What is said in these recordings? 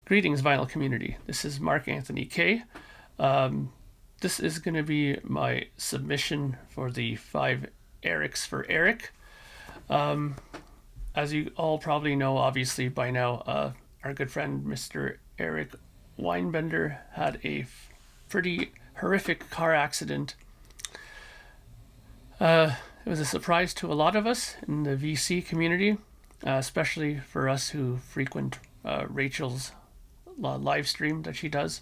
Greetings, vinyl community. This is Mark Anthony K. This is going to be my submission for the 5 Erics for Eric. As you all probably know, obviously by now, our good friend Mr. Eric Weinbender had a pretty horrific car accident. It was a surprise to a lot of us in the VC community, especially for us who frequent Rachel's live stream that she does.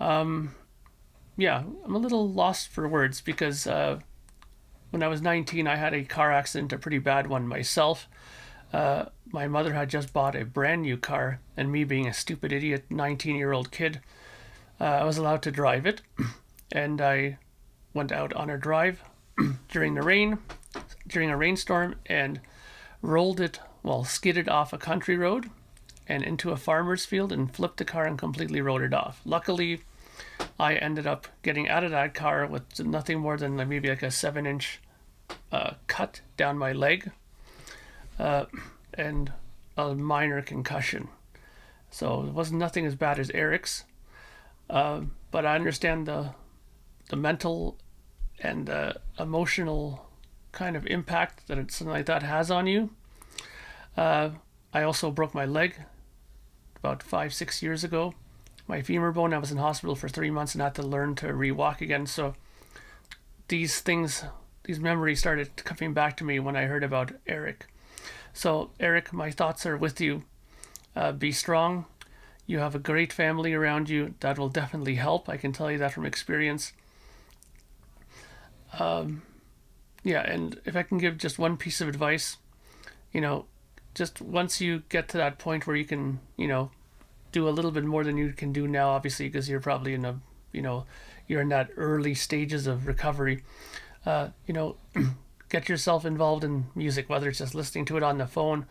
Yeah, I'm a little lost for words because when I was 19, I had a car accident, a pretty bad one myself. My mother had just bought a brand new car, and me being a stupid idiot 19-year-old kid, I was allowed to drive it, and I went out on a drive during a rainstorm, and skidded off a country road and into a farmer's field and flipped the car and completely rode it off. Luckily, I ended up getting out of that car with nothing more than maybe like a 7-inch cut down my leg and a minor concussion. So it wasn't nothing as bad as Eric's, but I understand the mental and emotional kind of impact that something like that has on you. I also broke my leg about 5-6 years ago. My femur bone. I was in hospital for 3 months and had to learn to re-walk again. So these memories started coming back to me when I heard about Eric. So Eric, my thoughts are with you. Be strong. You have a great family around you. That will definitely help. I can tell you that from experience. Yeah, and if I can give just one piece of advice, just once you get to that point where you can, do a little bit more than you can do now, obviously, because you're probably you're in that early stages of recovery. Get yourself involved in music, whether it's just listening to it on the phone,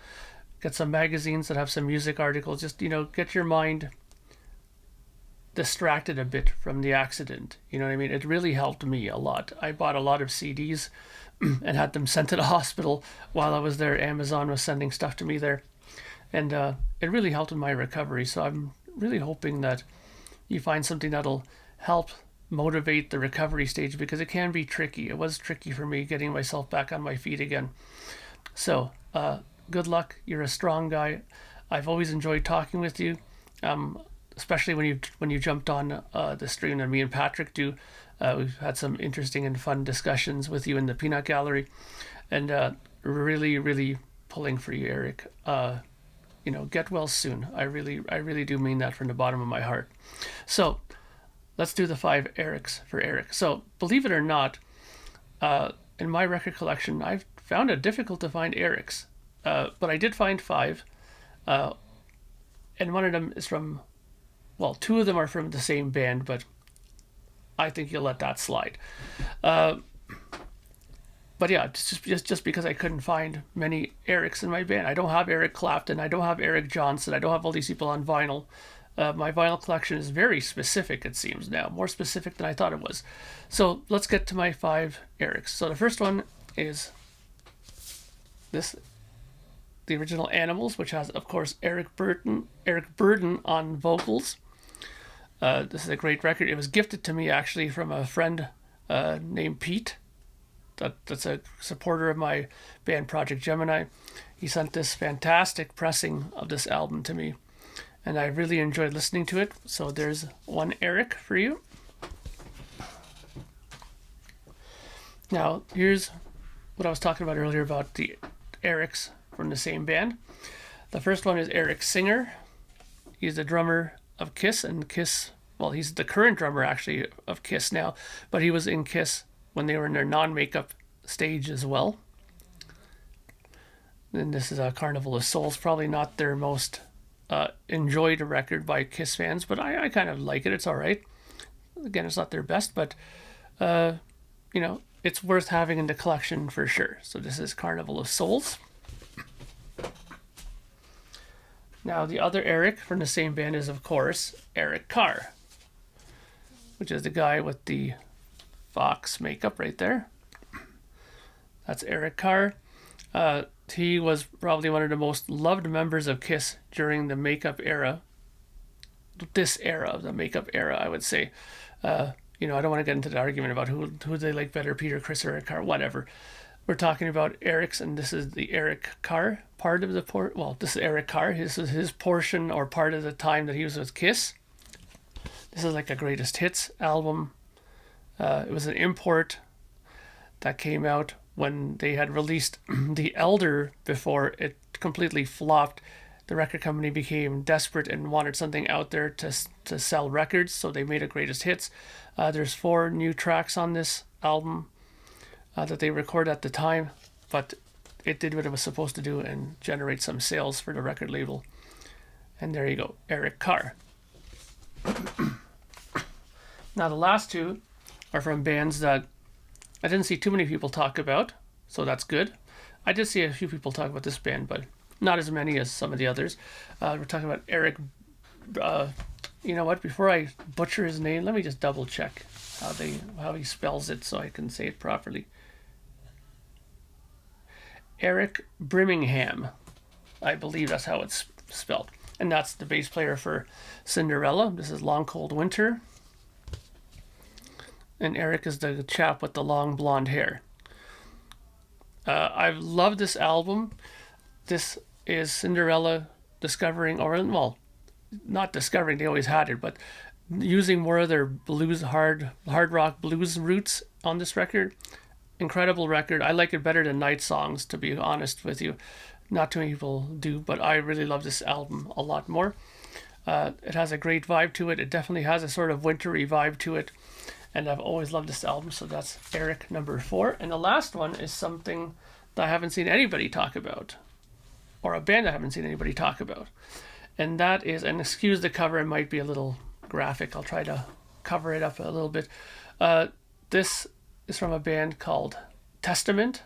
get some magazines that have some music articles, just, get your mind distracted a bit from the accident. You know what I mean? It really helped me a lot. I bought a lot of CDs and had them sent to the hospital while I was there. Amazon was sending stuff to me there. And it really helped in my recovery. So I'm really hoping that you find something that'll help motivate the recovery stage, because it can be tricky. It was tricky for me getting myself back on my feet again. So good luck. You're a strong guy. I've always enjoyed talking with you, especially when you jumped on the stream that me and Patrick do. We've had some interesting and fun discussions with you in the Peanut Gallery, and really, really pulling for you, Eric. Get well soon. I really do mean that from the bottom of my heart. So let's do the 5 Erics for Eric. So believe it or not, in my record collection, I've found it difficult to find Erics, but I did find 5, and one of them is from, 2 of them are from the same band, but I think you'll let that slide. But yeah, just because I couldn't find many Erics in my band. I don't have Eric Clapton. I don't have Eric Johnson. I don't have all these people on vinyl. My vinyl collection is very specific, it seems now. More specific than I thought it was. So let's get to my 5 Erics. So the first one is the original Animals, which has, of course, Eric Burdon on vocals. This is a great record. It was gifted to me, actually, from a friend named Pete. That's a supporter of my band Project Gemini. He sent this fantastic pressing of this album to me, and I really enjoyed listening to it. So there's one Eric for you. Now, here's what I was talking about earlier about the Erics from the same band. The first one is Eric Singer. He's the drummer of Kiss, and Kiss, he's the current drummer actually of Kiss now, but he was in Kiss when they were in their non-makeup stage as well. And this is a Carnival of Souls, probably not their most enjoyed record by Kiss fans, but I kind of like it. It's all right. Again, it's not their best, but it's worth having in the collection for sure. So this is Carnival of Souls. Now the other Eric from the same band is, of course, Eric Carr, which is the guy with the fox makeup right there. That's Eric Carr. he was probably one of the most loved members of Kiss during the makeup era. This era of the makeup era, I would say. You know, I don't want to get into the argument about who they like better, Peter, Chris, or Eric Carr, whatever. We're talking about Eric's, and this is the Eric Carr part of the port. Well, this is Eric Carr. This is his portion or part of the time that he was with Kiss. This is like a greatest hits album. It was an import that came out when they had released The Elder before it completely flopped. The record company became desperate and wanted something out there to sell records, so they made a greatest hits. There's 4 new tracks on this album that they recorded at the time, but it did what it was supposed to do and generate some sales for the record label. And there you go, Eric Carr. Now the last 2 are from bands that I didn't see too many people talk about, so that's good. I did see a few people talk about this band, but not as many as some of the others. We're talking about Eric. You know what? Before I butcher his name, let me just double check how he spells it so I can say it properly. Eric Brimingham, I believe that's how it's spelled, and that's the bass player for Cinderella. This is Long Cold Winter, and Eric is the chap with the long blonde hair. I've loved this album. This is Cinderella discovering, or well, not discovering, they always had it, but using more of their blues, hard rock blues roots on this record. Incredible record. I like it better than Night Songs, to be honest with you. Not too many people do, but I really love this album a lot more. It has a great vibe to it. It definitely has a sort of wintry vibe to it, and I've always loved this album. So that's Eric number 4. And the last one is something that I haven't seen anybody talk about, or a band I haven't seen anybody talk about. And that is, and excuse the cover, it might be a little graphic. I'll try to cover it up a little bit. This is from a band called Testament,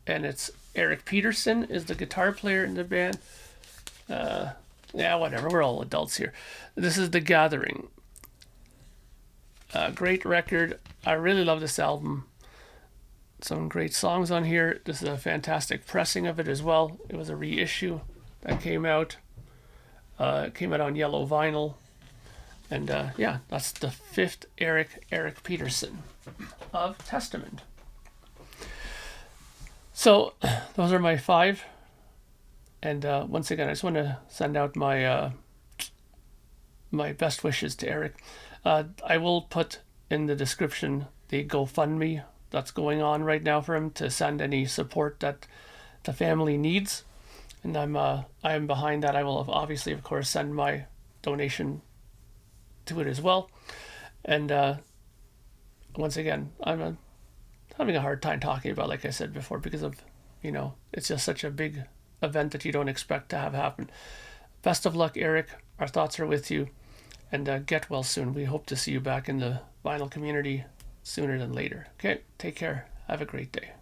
and it's Eric Peterson is the guitar player in the band. Yeah, whatever. We're all adults here. This is The Gathering. Great record. I really love this album. Some great songs on here. This is a fantastic pressing of it as well. It was a reissue that came out. It came out on yellow vinyl. And yeah, that's the 5th Eric Peterson of Testament. So those are my 5. And once again, I just want to send out my my best wishes to Eric. I will put in the description the GoFundMe that's going on right now for him to send any support that the family needs. And I am behind that. I will obviously, of course, send my donation to it as well. And once again, I'm having a hard time talking about, like I said before, because of, you know, it's just such a big event that you don't expect to have happen. Best of luck, Eric. Our thoughts are with you. And get well soon. We hope to see you back in the vinyl community sooner than later. Okay, take care. Have a great day.